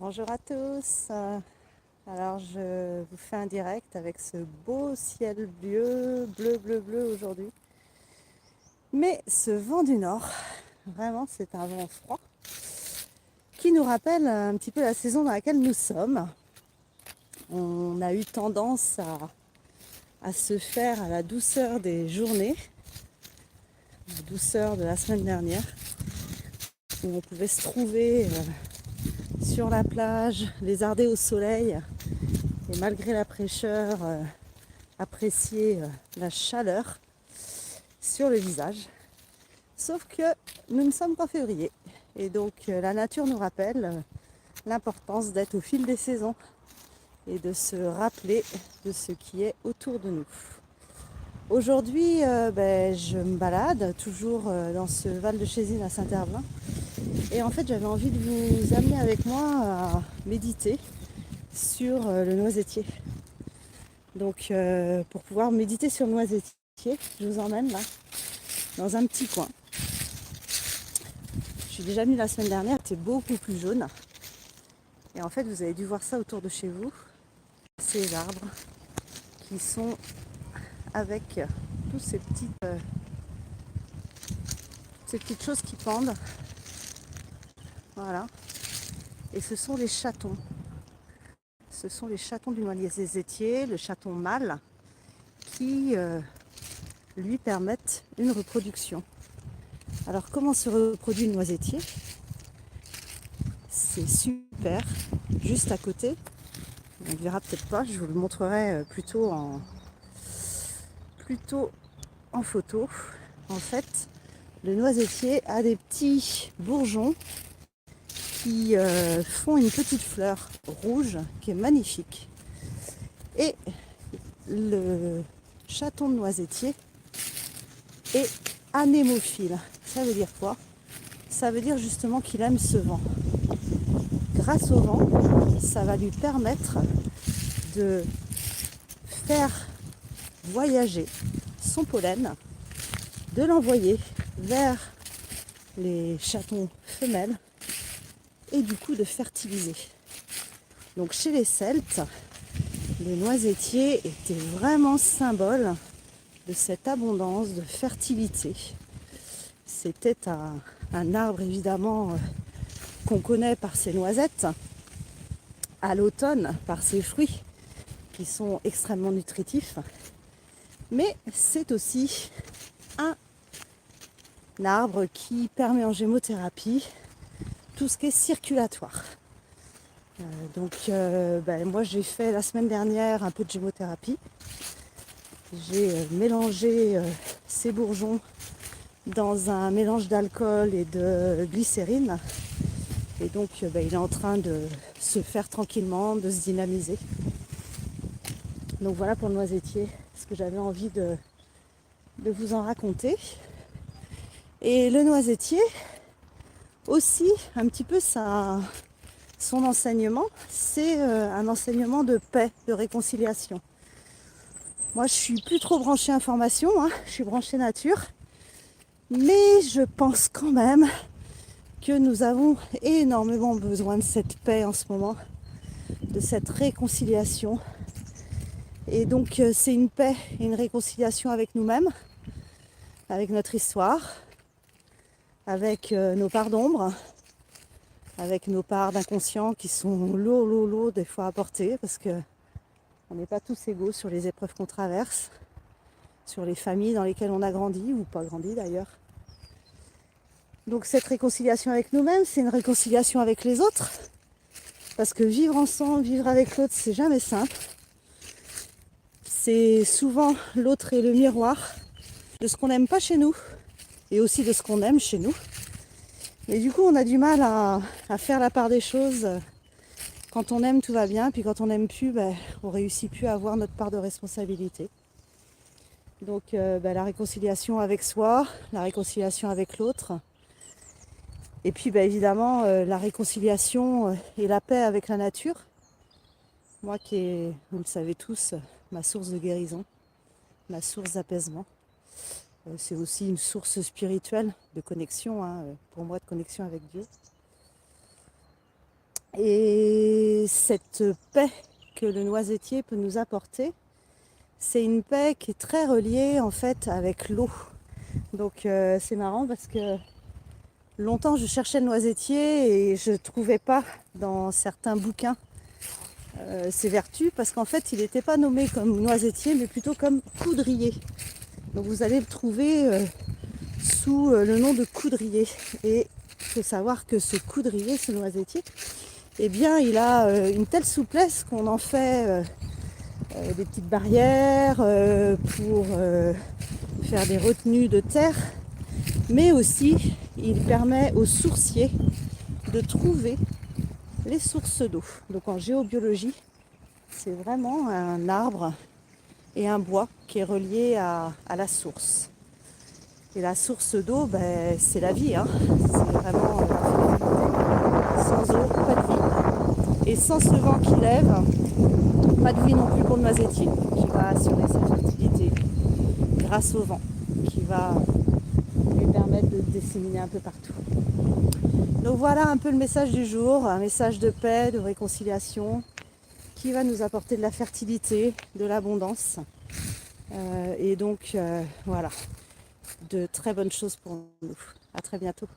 Bonjour à tous. Alors je vous fais un direct avec ce beau ciel bleu aujourd'hui. Mais ce vent du nord, vraiment c'est un vent froid qui nous rappelle un petit peu la saison dans laquelle nous sommes. On a eu tendance à se faire à la douceur des journées, la douceur de la semaine dernière, où on pouvait se trouver sur la plage, lézarder au soleil, et malgré la fraîcheur, apprécier la chaleur sur le visage. Sauf que nous ne sommes qu'en février. Et donc la nature nous rappelle l'importance d'être au fil des saisons et de se rappeler de ce qui est autour de nous. Aujourd'hui, je me balade toujours dans ce Val de Chésine à Saint-Herblain. Et en fait, j'avais envie de vous amener avec moi à méditer sur le noisetier. Donc pour pouvoir méditer sur le noisetier, je vous emmène là, dans un petit coin. Je suis déjà venue la semaine dernière, c'était beaucoup plus jaune. Et en fait, vous avez dû voir ça autour de chez vous. Ces arbres qui sont avec tous ces petites choses qui pendent. Voilà. Et ce sont les chatons. Ce sont les chatons du noisetier, le chaton mâle, qui lui permettent une reproduction. Alors comment se reproduit le noisetier? C'est super. Juste à côté, on ne verra peut-être pas, je vous le montrerai plutôt en photo. En fait, le noisetier a des petits bourgeons qui font une petite fleur rouge qui est magnifique. Et le chaton de noisetier est anémophile. Ça veut dire quoi? Ça veut dire justement qu'il aime ce vent. Grâce au vent, ça va lui permettre de faire voyager son pollen, de l'envoyer vers les chatons femelles et du coup de fertiliser. Donc chez les Celtes, le noisetier était vraiment symbole de cette abondance de fertilité. C'était un arbre évidemment qu'on connaît par ses noisettes, à l'automne par ses fruits qui sont extrêmement nutritifs, mais c'est aussi un arbre qui permet en gémothérapie tout ce qui est circulatoire. Moi j'ai fait la semaine dernière un peu de gémothérapie. J'ai mélangé ces bourgeons dans un mélange d'alcool et de glycérine. Et donc il est en train de se faire tranquillement, de se dynamiser. Donc voilà pour le noisetier, ce que j'avais envie de vous en raconter. Et le noisetier, aussi un petit peu son enseignement, c'est un enseignement de paix, de réconciliation. Moi je suis plus trop branchée information, hein, je suis branchée nature. Mais je pense quand même que nous avons énormément besoin de cette paix en ce moment, de cette réconciliation. Et donc c'est une paix et une réconciliation avec nous-mêmes, avec notre histoire, avec nos parts d'ombre, avec nos parts d'inconscient qui sont lourds des fois à porter, parce que on n'est pas tous égaux sur les épreuves qu'on traverse, sur les familles dans lesquelles on a grandi, ou pas grandi d'ailleurs. Donc cette réconciliation avec nous-mêmes, c'est une réconciliation avec les autres, parce que vivre ensemble, vivre avec l'autre, c'est jamais simple. C'est souvent l'autre est le miroir de ce qu'on n'aime pas chez nous, et aussi de ce qu'on aime chez nous. Et du coup, on a du mal à faire la part des choses. Quand on aime, tout va bien, puis quand on n'aime plus, on réussit plus à avoir notre part de responsabilité. Donc la réconciliation avec soi, la réconciliation avec l'autre, et puis évidemment la réconciliation et la paix avec la nature. Moi qui est, vous le savez tous, ma source de guérison, ma source d'apaisement. C'est aussi une source spirituelle de connexion, hein, pour moi de connexion avec Dieu. Et cette paix que le noisetier peut nous apporter, c'est une paix qui est très reliée en fait avec l'eau. Donc c'est marrant parce que longtemps je cherchais le noisetier et je ne trouvais pas dans certains bouquins ses vertus, parce qu'en fait il n'était pas nommé comme noisetier mais plutôt comme coudrier. Donc vous allez le trouver sous le nom de coudrier. Et il faut savoir que ce coudrier, ce noisetier, eh bien il a une telle souplesse qu'on en fait des petites barrières pour faire des retenues de terre, mais aussi il permet aux sourciers de trouver les sources d'eau. Donc en géobiologie, c'est vraiment un arbre et un bois qui est relié à la source. Et la source d'eau, ben, c'est la vie, hein. C'est vraiment sans eau, pas de vie. Et sans ce vent qui lève, pas de vie non plus pour le noisetier, qui va assurer sa fertilité grâce au vent, qui va lui permettre de se disséminer un peu partout. Donc voilà un peu le message du jour, un message de paix, de réconciliation, qui va nous apporter de la fertilité, de l'abondance. Et donc voilà, de très bonnes choses pour nous. À très bientôt.